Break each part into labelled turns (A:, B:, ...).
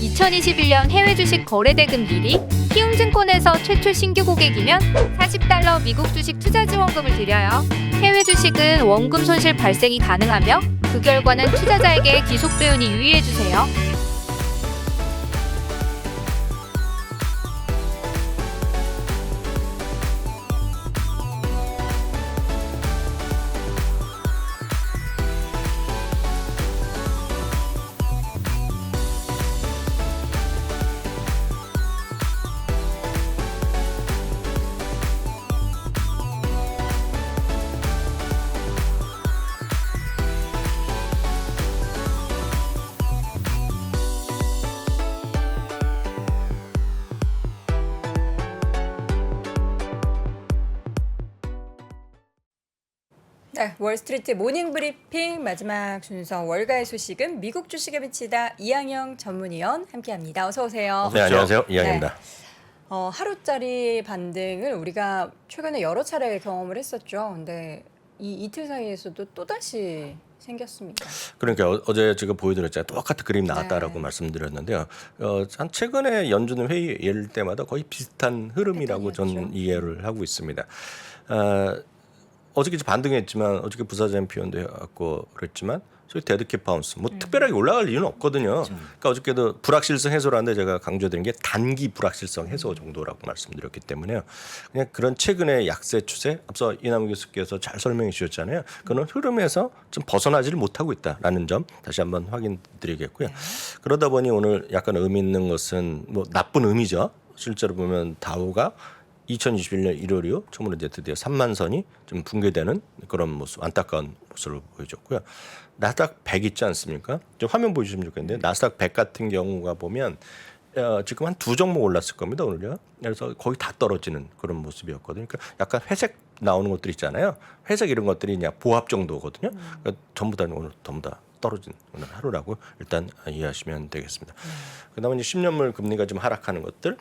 A: 2021년 해외 주식 거래 대금 1위, 키움증권에서 최초 신규 고객이면 $40 미국 주식 투자 지원금을 드려요. 해외 주식은 원금 손실 발생이 가능하며 그 결과는 투자자에게 기속배분이 유의해주세요.
B: 네, 월스트리트 모닝 브리핑 마지막 순서 월가의 소식은 미국 주식에 비치다 이항영 전문위원 함께합니다. 어서 오세요.
C: 네, 안녕하세요. 이항입니다.
B: 하루짜리 반등을 우리가 최근에 여러 차례 경험을 했었죠. 근데 이 이틀 사이에서도 또다시 생겼습니다.
C: 그러니까 어제 제가 보여드렸잖아요. 똑같은 그림 나왔다라고 말씀드렸는데요. 한 최근에 연준 회의 열 때마다 거의 비슷한 흐름이라고 저는 이해를 하고 있습니다. 어저께 반등했지만 어저께 부사장 표현도 해갖고 그랬지만 저희 데드캣 바운스 뭐 특별하게 올라갈 이유는 없거든요. 그러니까 어저께도 불확실성 해소라는데 제가 강조드린 게 단기 불확실성 해소 정도라고 말씀드렸기 때문에요. 그냥 그런 최근의 약세 추세 앞서 이남우 교수께서 잘 설명해 주셨잖아요. 그런 흐름에서 좀 벗어나지를 못하고 있다라는 점 다시 한번 확인드리겠고요. 그러다 보니 오늘 약간 의미 있는 것은 뭐 나쁜 의미죠. 실제로 보면 다우가 2021년 1월 이후 처음으로 이제 드디어 3만 선이 좀 붕괴되는 그런 모습, 안타까운 모습을 보여줬고요. 나스닥 100 있지 않습니까? 좀 화면 보여주시면 좋겠는데 나스닥 100 같은 경우가 보면 지금 한 두 종목 올랐을 겁니다 오늘요. 그래서 거의 다 떨어지는 그런 모습이었거든요. 그러니까 약간 회색 나오는 것들 있잖아요. 회색 이런 것들이 그냥 보합 정도거든요. 그러니까 전부 다 오늘 전부 다 떨어진 오늘 하루라고 일단 이해하시면 되겠습니다. 그다음에 이제 10년물 금리가 좀 하락하는 것들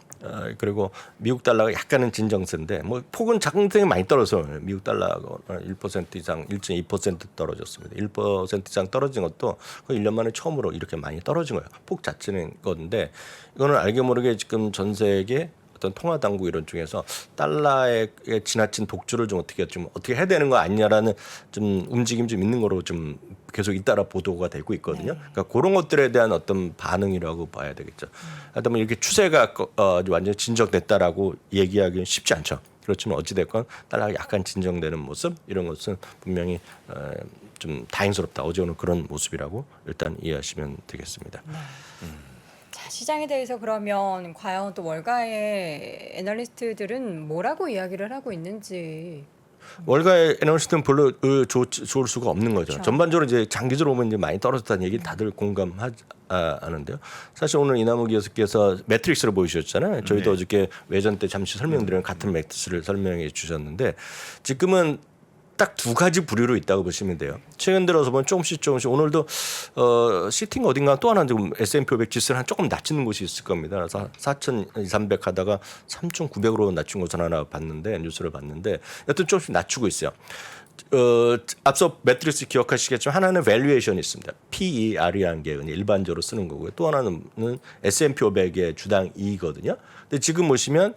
C: 그리고 미국 달러가 약간은 진정세인데 뭐 폭은 작은데 많이 떨어서 미국 달러가 1% 이상 1.2% 떨어졌습니다. 1% 이상 떨어진 것도 거의 1년 만에 처음으로 이렇게 많이 떨어진 거예요. 폭 자체는 건데 이거는 알게 모르게 지금 전 세계 어떤 통화 당국 이런 중에서 달러의 지나친 독주를 좀 어떻게 해야 되는 거 아니냐라는 좀 움직임 좀 있는 거로 좀 계속 잇따라 보도가 되고 있거든요. 그러니까 그런 것들에 대한 어떤 반응이라고 봐야 되겠죠. 하여튼 이렇게 추세가 완전히 진정됐다라고 얘기하기는 쉽지 않죠. 그렇지만 어찌됐건 달러가 약간 진정되는 모습 이런 것은 분명히 좀 다행스럽다. 어제 오늘 그런 모습이라고 일단 이해하시면 되겠습니다.
B: 시장에 대해서 그러면 과연 또 월가의 애널리스트들은 뭐라고 이야기를 하고 있는지.
C: 월가의 애널리스트는 별로 좋을 수가 없는 거죠.
B: 그렇죠.
C: 전반적으로 이제 장기적으로 보면 이제 많이 떨어졌다는 얘기 다들 공감하는데요. 사실 오늘 이남우 교수께서 매트릭스를 보여주셨잖아요. 저희도 어저께 외전 때 잠시 설명드린 같은 매트릭스를 설명해 주셨는데 지금은 딱 두 가지 부류로 있다고 보시면 돼요. 최근 들어서 보면 조금씩 오늘도 시팅 어딘가 또 하나 지금 S&P 500 지수를 한 조금 낮추는 곳이 있을 겁니다. 그래서 4,300 하다가 3,900으로 낮춘 것을 하나 봤는데 뉴스를 봤는데 여튼 조금씩 낮추고 있어요. 앞서 매트릭스 기억하시겠지만 하나는 밸류에이션이 있습니다. PER이라는 게 일반적으로 쓰는 거고요. 또 하나는 S&P 500의 주당 이익이거든요. 근데 지금 보시면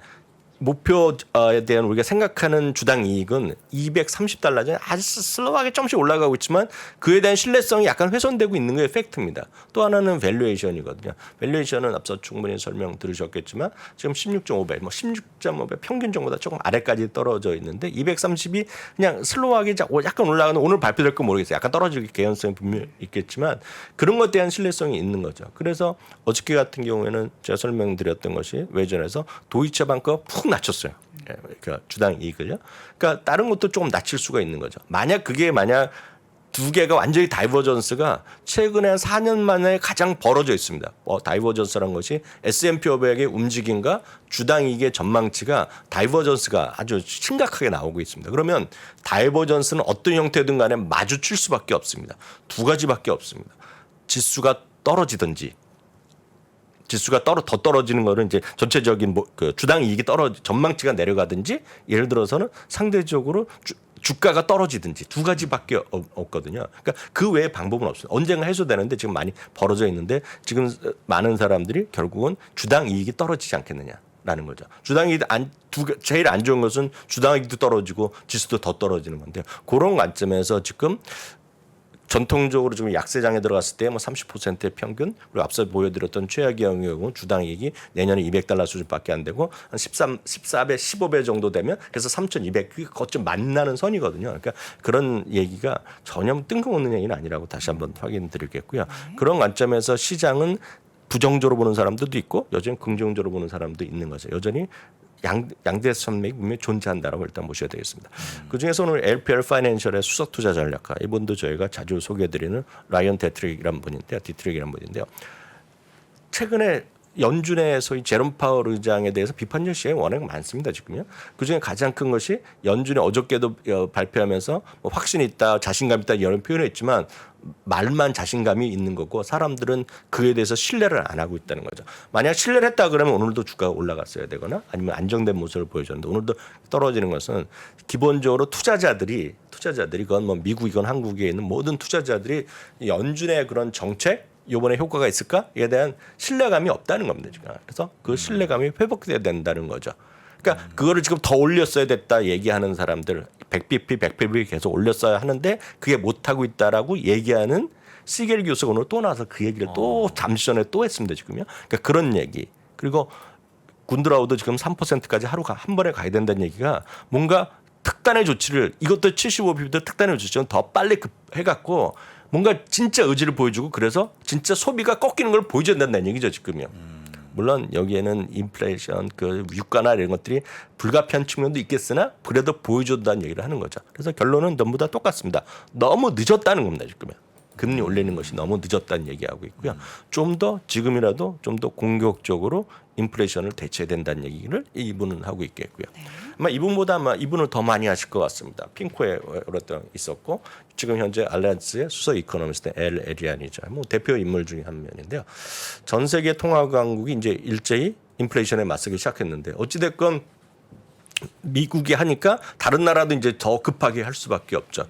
C: 목표에 대한 우리가 생각하는 주당 이익은 $230전 아주 슬로우하게 조금씩 올라가고 있지만 그에 대한 신뢰성이 약간 훼손되고 있는 게 팩트입니다. 또 하나는 밸류에이션이거든요. 밸류에이션은 앞서 충분히 설명 들으셨겠지만 지금 16.5배, 뭐 16.5배 평균 정보다 조금 아래까지 떨어져 있는데 230이 그냥 슬로우하게 약간 올라가는 오늘 발표될 건 모르겠어요. 약간 떨어질 개연성이 분명히 있겠지만 그런 것에 대한 신뢰성이 있는 거죠. 그래서 어저께 같은 경우에는 제가 설명드렸던 것이 외전에서 도이체방크가 푹 낮췄어요. 그러니까 주당 이익을요. 그러니까 다른 것도 조금 낮출 수가 있는 거죠. 만약 두 개가 완전히 다이버전스가 최근에 한 4년 만에 가장 벌어져 있습니다. 다이버전스란 것이 S&P 500의 움직임과 주당 이익의 전망치가 다이버전스가 아주 심각하게 나오고 있습니다. 그러면 다이버전스는 어떤 형태든 간에 마주칠 수밖에 없습니다. 두 가지밖에 없습니다. 지수가 떨어지든지 지수가 더 떨어지는 거는 이제 전체적인 그 주당 이익이 전망치가 내려가든지 예를 들어서는 상대적으로 주가가 떨어지든지 두 가지밖에 없거든요. 그러니까 그 외에 방법은 없어요. 언젠가 해소되는데 지금 많이 벌어져 있는데 지금 많은 사람들이 결국은 주당 이익이 떨어지지 않겠느냐라는 거죠. 주당 이익 제일 안 좋은 것은 주당 이익도 떨어지고 지수도 더 떨어지는 건데요. 그런 관점에서 지금 전통적으로 지금 약세장에 들어갔을 때 뭐 30%의 평균 그리고 앞서 보여드렸던 최악의 경우 주당 이익이 내년에 $200 수준밖에 안 되고 한 14배, 15배 정도 되면 그래서 3,200 그게 거점 만나는 선이거든요. 그러니까 그런 얘기가 전혀 뜬금없는 얘기는 아니라고 다시 한번 확인드리겠고요. 그런 관점에서 시장은 부정적으로 보는 사람들도 있고 여전히 긍정적으로 보는 사람도 있는 거죠. 여전히 양대 산맥이 분명히 존재한다라고 일단 보셔야 되겠습니다. 그중에서 오늘 LPL 파이낸셜의 수석 투자 전략가 이분도 저희가 자주 소개해드리는 라이언 디트릭이라는 분인데요. 최근에 연준의 소위 제롬 파월 의장에 대해서 비판적 시각이 워낙 많습니다. 지금요. 그중에 가장 큰 것이 연준이 어저께도 발표하면서 뭐 확신이 있다, 자신감 있다 이런 표현을 했지만 말만 자신감이 있는 거고 사람들은 그에 대해서 신뢰를 안 하고 있다는 거죠. 만약 신뢰를 했다 그러면 오늘도 주가가 올라갔어야 되거나 아니면 안정된 모습을 보여줬는데 오늘도 떨어지는 것은 기본적으로 투자자들이 그건 뭐 미국이건 한국에 있는 모든 투자자들이 연준의 그런 정책 이번에 효과가 있을까에 대한 신뢰감이 없다는 겁니다. 지금. 그래서 그 신뢰감이 회복돼야 된다는 거죠. 그러니까 그거를 지금 더 올렸어야 됐다 얘기하는 사람들 100bp, 100bp 계속 올렸어야 하는데 그게 못하고 있다라고 얘기하는 시겔 교수가 오늘 또 나와서 그 얘기를 또 잠시 전에 또 했습니다. 지금요. 그러니까 그런 얘기. 그리고 군드라우도 지금 3%까지 하루가 한 번에 가야 된다는 얘기가 뭔가 특단의 조치를 이것도 75bp도 특단의 조치는 더 빨리 해갖고 뭔가 진짜 의지를 보여주고 그래서 진짜 소비가 꺾이는 걸 보여줘야 된다는 얘기죠 지금요. 물론 여기에는 인플레이션, 그 유가나 이런 것들이 불가피한 측면도 있겠으나 그래도 보여준다는 얘기를 하는 거죠. 그래서 결론은 전부 다 똑같습니다. 너무 늦었다는 겁니다 지금요. 금리 올리는 것이 너무 늦었다는 얘기하고 있고요. 좀 더 지금이라도 좀 더 공격적으로 인플레이션을 대처해야 된다는 얘기를 이분은 하고 있겠고요. 아마 이분보다 아마 이분을 더 많이 하실 것 같습니다. 핑코에 있었고 지금 현재 알리안스의 수석 이코노미스트 엘 에리안이죠. 뭐 대표 인물 중에 한 명인데요. 전 세계 통화 강국이 이제 일제히 인플레이션에 맞서기 시작했는데 어찌 됐건 미국이 하니까 다른 나라도 이제 더 급하게 할 수밖에 없죠.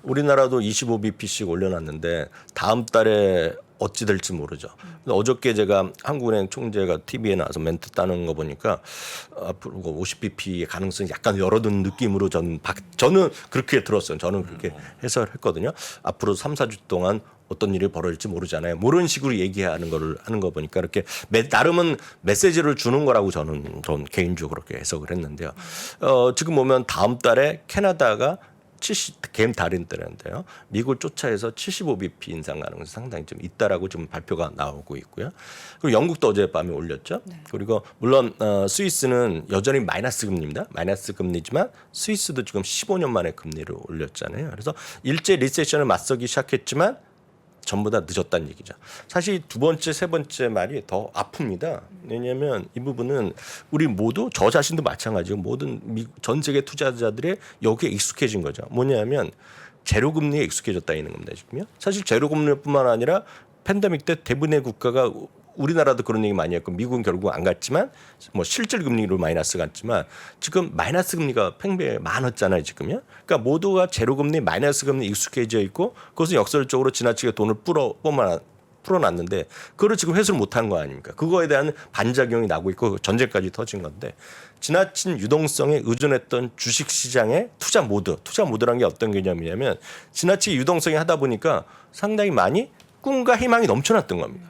C: 우리나라도 25bp씩 올려놨는데 다음 달에 어찌 될지 모르죠. 어저께 제가 한국은행 총재가 TV에 나와서 멘트 따는 거 보니까 앞으로 50bp의 가능성이 약간 열어둔 느낌으로 저는 그렇게 들었어요. 저는 그렇게 해석했거든요. 앞으로 3, 4주 동안 어떤 일이 벌어질지 모르잖아요. 모르는 식으로 얘기하는 거를 하는 거 보니까 이렇게 나름은 메시지를 주는 거라고 저는 개인적으로 그렇게 해석을 했는데요. 지금 보면 다음 달에 캐나다가 개인 달인 때인데요. 미국을 쫓아해서 75bp 인상 가능성이 상당히 좀 있다라고 지금 발표가 나오고 있고요. 그리고 영국도 어젯밤에 올렸죠. 네. 그리고 물론 스위스는 여전히 마이너스 금리입니다. 마이너스 금리지만 스위스도 지금 15년 만에 금리를 올렸잖아요. 그래서 일제 리세션을 맞서기 시작했지만 전부 다 늦었다는 얘기죠. 사실 두 번째, 세 번째 말이 더 아픕니다. 왜냐하면 이 부분은 우리 모두 저 자신도 마찬가지고 모든 전 세계 투자자들의 여기에 익숙해진 거죠. 뭐냐면 제로금리에 익숙해졌다 있는 겁니다. 지금요. 사실 제로금리뿐만 아니라 팬데믹 때 대부분의 국가가 우리나라도 그런 얘기 많이 했고 미국은 결국 안 갔지만 뭐 실질 금리로 마이너스 갔지만 지금 마이너스 금리가 팽배에 많았잖아요 지금요. 그러니까 모두가 제로 금리 마이너스 금리 익숙해져 있고 그것은 역설적으로 지나치게 돈을 풀어놨는데 그걸 지금 회수를 못한 거 아닙니까? 그거에 대한 반작용이 나고 있고 전쟁까지 터진 건데 지나친 유동성에 의존했던 주식시장의 투자 모드라는 게 어떤 개념이냐면 지나치게 유동성이 하다 보니까 상당히 많이 꿈과 희망이 넘쳐났던 겁니다.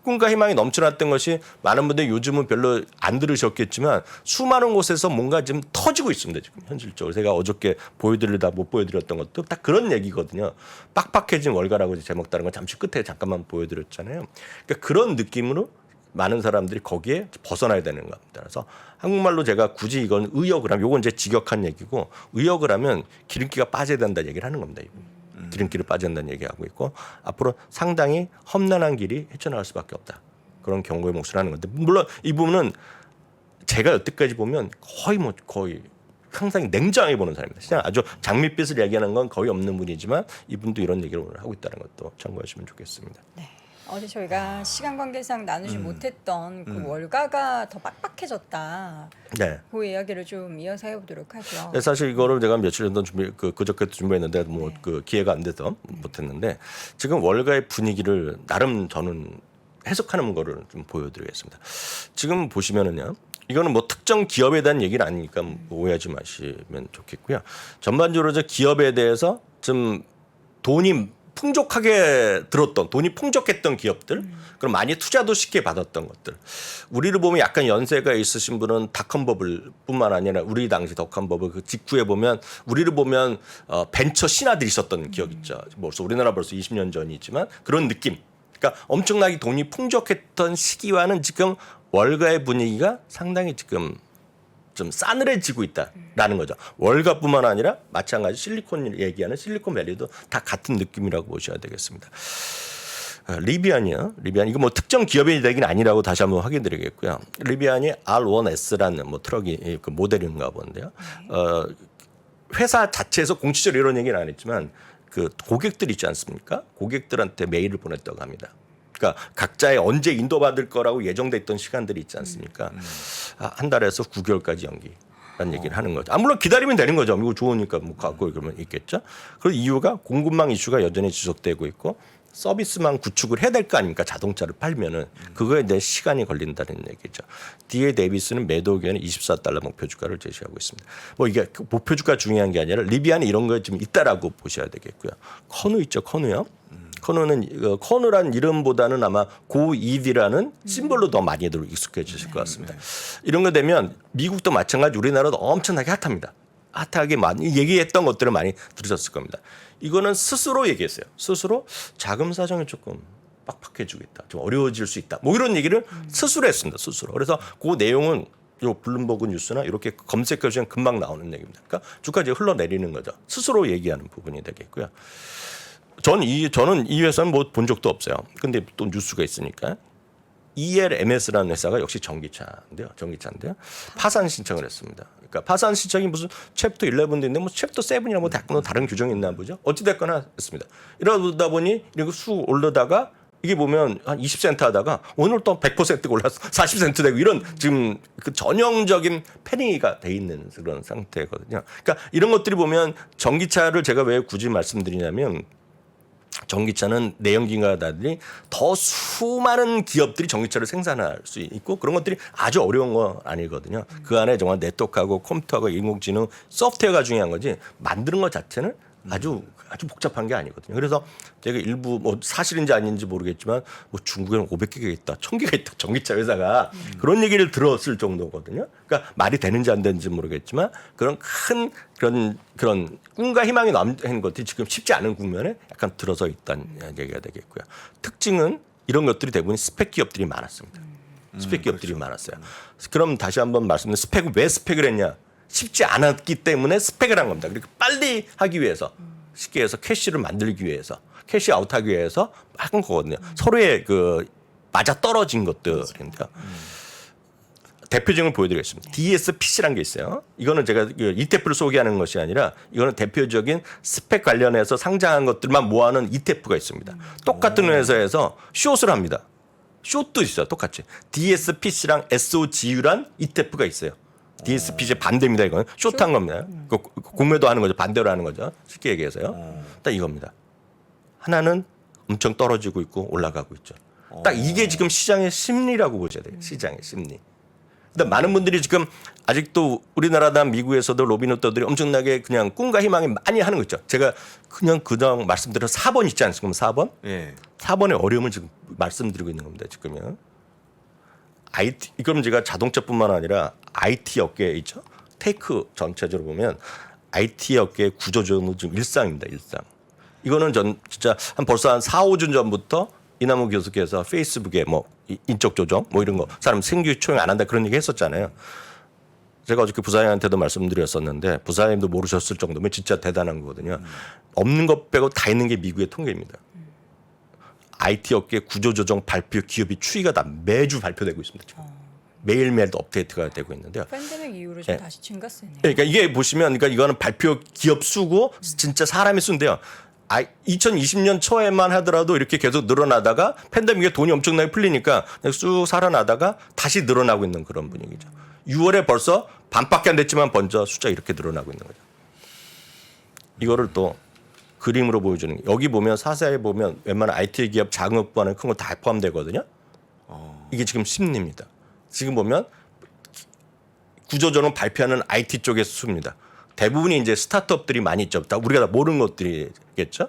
C: 꿈과 희망이 넘쳐났던 것이 많은 분들이 요즘은 별로 안 들으셨겠지만 수많은 곳에서 뭔가 지금 터지고 있습니다. 지금 현실적으로 제가 어저께 보여드리다 못 보여드렸던 것도 딱 그런 얘기거든요. 빡빡해진 월가라고 제목 다른 건 잠시 끝에 잠깐만 보여드렸잖아요. 그러니까 그런 느낌으로 많은 사람들이 거기에 벗어나야 되는 겁니다. 그래서 한국말로 제가 굳이 이건 의역을 하면 이건 이제 직역한 얘기고 의역을 하면 기름기가 빠져야 된다는 얘기를 하는 겁니다. 기름기를 빠진다는 얘기하고 있고 앞으로 상당히 험난한 길이 헤쳐나갈 수밖에 없다. 그런 경고의 몫을 하는 건데 물론 이 부분은 제가 여태까지 보면 거의 항상 냉정하게 보는 사람입니다. 그냥 아주 장밋빛을 얘기하는 건 거의 없는 분이지만 이분도 이런 얘기를 오늘 하고 있다는 것도 참고하시면 좋겠습니다.
B: 네. 어제 저희가 시간 관계상 나누지 못했던 그 월가가 더 빡빡해졌다.
C: 네.
B: 그 이야기를 좀 이어서 해보도록 하죠.
C: 네, 사실 이거를 제가 며칠 전도 그저께 준비했는데 뭐 그 기회가 안 돼서 못했는데 지금 월가의 분위기를 나름 저는 해석하는 거를 좀 보여드리겠습니다. 지금 보시면은요. 이거는 뭐 특정 기업에 대한 얘기는 아니니까 뭐 오해하지 마시면 좋겠고요. 전반적으로 저 기업에 대해서 좀 돈이 풍족하게 들었던 돈이 풍족했던 기업들 그럼 많이 투자도 쉽게 받았던 것들 우리를 보면 약간 연세가 있으신 분은 닷컴버블 뿐만 아니라 우리 당시 닷컴버블 그 직후에 보면 우리를 보면 벤처 신화들이 있었던 기억 있죠. 벌써 우리나라 벌써 20년 전이지만 그런 느낌 그러니까 엄청나게 돈이 풍족했던 시기와는 지금 월가의 분위기가 상당히 지금 좀 싸늘해지고 있다라는 거죠. 월가뿐만 아니라 마찬가지 실리콘 얘기하는 실리콘밸리도 다 같은 느낌이라고 보셔야 되겠습니다. 리비안이요. 리비안 이거 뭐 특정 기업의 얘기는 아니라고 다시 한번 확인드리겠고요. 리비안이 R1S라는 뭐 트럭이 그 모델인가 본데요. 회사 자체에서 공식적으로 이런 얘기는 안 했지만 그 고객들 있지 않습니까? 고객들한테 메일을 보냈다고 합니다. 그러니까 각자의 언제 인도받을 거라고 예정돼 있던 시간들이 있지 않습니까? 한 달에서 9개월까지 연기라는 얘기를 하는 거죠. 물론 기다리면 되는 거죠. 이거 좋으니까 뭐 갖고 그러면 있겠죠. 그 이유가 공급망 이슈가 여전히 지속되고 있고 서비스망 구축을 해야 될 거 아닙니까? 자동차를 팔면은 그거에 대해 시간이 걸린다는 얘기죠. D.A. 데이비스는 매도 의견에 $24 목표 주가를 제시하고 있습니다. 뭐 이게 목표 주가 중요한 게 아니라 리비안이 이런 거에 좀 있다라고 보셔야 되겠고요. 커누 있죠, 커누요. 커누는 커누란 이름보다는 아마 고이디라는 심볼로 더 많이들 익숙해지실 것 같습니다. 이런 거 되면 미국도 마찬가지 우리나라도 엄청나게 핫합니다. 핫하게 많이 얘기했던 것들을 많이 들으셨을 겁니다. 이거는 스스로 얘기했어요. 스스로 자금 사정이 조금 빡빡해지고 있다. 좀 어려워질 수 있다. 뭐 이런 얘기를 스스로 했습니다. 스스로. 그래서 그 내용은 요 블룸버그 뉴스나 이렇게 검색해 주시면 금방 나오는 얘기입니다. 그러니까 주가지 흘러내리는 거죠. 스스로 얘기하는 부분이 되겠고요. 저는 이 회사는 뭐 본 적도 없어요. 근데 또 뉴스가 있으니까 ELMS라는 회사가 역시 전기차인데요. 파산 신청을 했습니다. 그러니까 파산 신청이 무슨 챕터 11도 있는데 뭐 챕터 7이나 뭐 다른 규정이 있나 보죠. 어찌 됐거나 했습니다. 이러다 보니 이렇게 쑥 오르다가 이게 보면 한 20센트 하다가 오늘 또 100%가 올라서 40센트 되고 이런 지금 그 전형적인 패닉이 돼 있는 그런 상태거든요. 그러니까 이런 것들이 보면 전기차를 제가 왜 굳이 말씀드리냐면 전기차는 내연기관들이 더 수많은 기업들이 전기차를 생산할 수 있고 그런 것들이 아주 어려운 건 아니거든요. 그 안에 정말 네트워크하고 컴퓨터하고 인공지능 소프트웨어가 중요한 거지 만드는 것 자체는 아주 복잡한 게 아니거든요. 그래서 제가 일부 뭐 사실인지 아닌지 모르겠지만 뭐 중국에는 500개가 있다, 1000개가 있다 전기차 회사가 그런 얘기를 들었을 정도거든요. 그러니까 말이 되는지 안 되는지 모르겠지만 그런 큰 그런 꿈과 희망이 남는 것들이 지금 쉽지 않은 국면에 약간 들어서 있다는 얘기가 되겠고요. 특징은 이런 것들이 대부분 스펙 기업들이 많았습니다. 스펙 기업들이
D: 그렇죠.
C: 많았어요. 그럼 다시 한번 말씀드리면 스펙을 왜 스펙을 했냐? 쉽지 않았기 때문에 스펙을 한 겁니다. 그러니까 빨리 하기 위해서 쉽게 해서 캐시를 만들기 위해서 캐시 아웃하기 위해서 한 거거든요. 서로의 그 맞아 떨어진 것들인데요. 대표적인 걸 보여드리겠습니다. DSPC라는 게 있어요. 이거는 제가 ETF를 소개하는 것이 아니라 이거는 대표적인 스펙 관련해서 상장한 것들만 모아놓은 ETF가 있습니다. 똑같은 회사에서 숏을 합니다. 숏도 있어요. 똑같이. DSPC랑 SOGU란 ETF가 있어요. DSPC 반대입니다. 이건 숏한 겁니다. 공매도 하는 거죠. 반대로 하는 거죠. 쉽게 얘기해서요. 딱 이겁니다. 하나는 엄청 떨어지고 있고 올라가고 있죠. 딱 이게 지금 시장의 심리라고 보셔야 돼요. 시장의 심리. 근데 많은 분들이 지금 아직도 우리나라나 미국에서도 로빈후드들이 엄청나게 그냥 꿈과 희망이 많이 하는 거 있죠. 제가 그냥 말씀드린 4번 있지 않습니까? 4번?
D: 예.
C: 4번의 어려움을 지금 말씀드리고 있는 겁니다. 지금요. IT 이건 제가 자동차뿐만 아니라 IT 업계에 있죠. 테이크 전체적으로 보면 IT 업계의 구조조는 지금 일상입니다. 일상. 이거는 전 진짜 벌써 한 4, 5주 전부터 이남우 교수께서 페이스북에 뭐 인적 조정 뭐 이런 거 사람 생규 초용 안 한다 그런 얘기 했었잖아요. 제가 어저께 부사장한테도 말씀드렸었는데 부사장님도 모르셨을 정도면 진짜 대단한 거거든요. 없는 것 빼고 다 있는 게 미국의 통계입니다. IT 업계 구조조정 발표 기업이 추이가 다 매주 발표되고 있습니다. 지금. 매일매일 업데이트가 되고 있는데요.
B: 팬데믹 이후로 좀 다시 증가세네요.
C: 그러니까 이게 보시면 그러니까 이거는 발표 기업 수고 진짜 사람의 수인데요. 2020년 초에만 하더라도 이렇게 계속 늘어나다가 팬데믹에 돈이 엄청나게 풀리니까 그냥 쑥 살아나다가 다시 늘어나고 있는 그런 분위기죠. 6월에 벌써 반밖에 안 됐지만 먼저 숫자 이렇게 늘어나고 있는 거죠. 이거를 또 그림으로 보여주는 게, 여기 보면 사사에 보면 웬만한 IT 기업 자금업부하는 큰 거 다 포함되거든요. 이게 지금 심리입니다. 지금 보면 구조조정 발표하는 IT 쪽의 수입니다. 대부분이 이제 스타트업들이 많이 있죠. 다 우리가 다 모르는 것들이겠죠.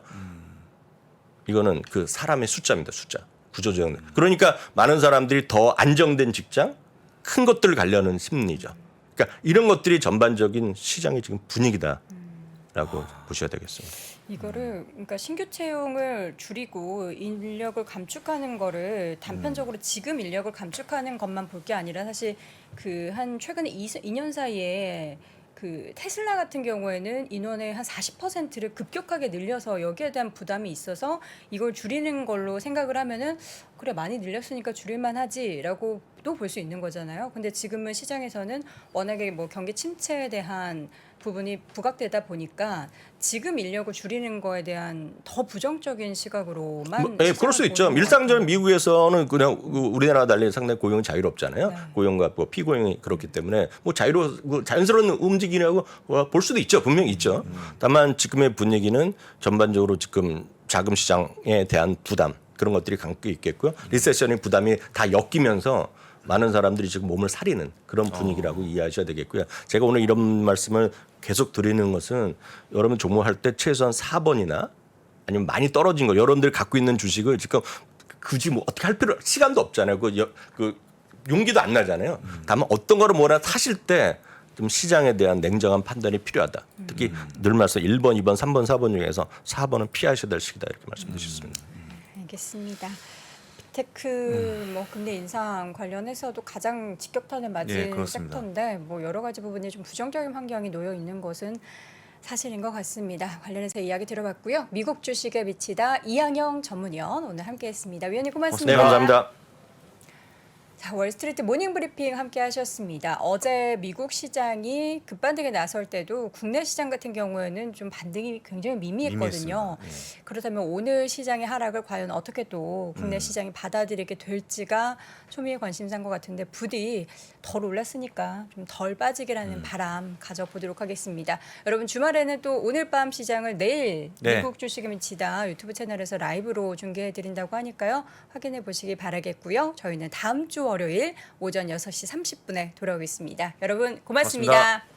C: 이거는 그 사람의 숫자입니다. 숫자. 구조조정. 그러니까 많은 사람들이 더 안정된 직장, 큰 것들을 가려는 심리죠. 그러니까 이런 것들이 전반적인 시장의 지금 분위기다라고 보셔야 되겠습니다.
B: 이거를 그러니까 신규 채용을 줄이고 인력을 감축하는 거를 단편적으로 지금 인력을 감축하는 것만 볼 게 아니라 사실 그 한 최근에 2년 사이에 그 테슬라 같은 경우에는 인원의 한 40%를 급격하게 늘려서 여기에 대한 부담이 있어서 이걸 줄이는 걸로 생각을 하면은 그래 많이 늘렸으니까 줄일만 하지라고 또 볼 수 있는 거잖아요. 근데 지금은 시장에서는 워낙에 뭐 경기 침체에 대한 부분이 부각되다 보니까 지금 인력을 줄이는 거에 대한 더 부정적인 시각으로만
C: 네, 그럴 수 있죠. 일상적인 미국에서는 그냥 우리나라와 달리 상당히 고용이 자유롭잖아요.
B: 네.
C: 고용과 뭐 피고용이 그렇기 때문에 뭐 자연스러운 움직이라고 볼 수도 있죠. 분명히 있죠. 다만 지금의 분위기는 전반적으로 지금 자금 시장에 대한 부담 그런 것들이 감고 있겠고요. 리세션의 부담이 다 엮이면서 많은 사람들이 지금 몸을 사리는 그런 분위기라고 이해하셔야 되겠고요. 제가 오늘 이런 말씀을 계속 드리는 것은 여러분 종목할 때 최소한 4번이나 아니면 많이 떨어진 거 여러분들 갖고 있는 주식을 지금 굳이 뭐 어떻게 할 필요 시간도 없잖아요. 그 용기도 안 나잖아요. 다만 어떤 거를 뭐라 사실 때 좀 시장에 대한 냉정한 판단이 필요하다. 특히 늘 말씀 1번, 2번, 3번, 4번 중에서 4번은 피하셔야 될 시기다 이렇게 말씀드렸습니다.
B: 알겠습니다. 빅테크 뭐 금리 인상 관련해서도 가장 직격탄을 맞은
D: 예, 그렇습니다.
B: 섹터인데 뭐 여러 가지 부분이 좀 부정적인 환경이 놓여 있는 것은 사실인 것 같습니다. 관련해서 이야기 들어봤고요. 미국 주식에 미치다 이항영 전문위원 오늘 함께했습니다. 위원님 고맙습니다.
C: 네, 감사합니다.
B: 자, 월스트리트 모닝 브리핑 함께 하셨습니다. 어제 미국 시장이 급반등에 나설 때도 국내 시장 같은 경우에는 좀 반등이 굉장히 미미했거든요.
D: 미미했습니다.
B: 그렇다면 오늘 시장의 하락을 과연 어떻게 또 국내 시장이 받아들이게 될지가 초미의 관심사인 것 같은데 부디 덜 올랐으니까 좀 덜 빠지기라는 바람 가져보도록 하겠습니다. 여러분 주말에는 또 오늘 밤 시장을 내일
D: 네.
B: 미국 주식에 미치다 유튜브 채널에서 라이브로 중계해드린다고 하니까요. 확인해 보시기 바라겠고요. 저희는 다음 주 월요일 오전 6시 30분에 돌아오겠습니다. 여러분 고맙습니다.
D: 고맙습니다.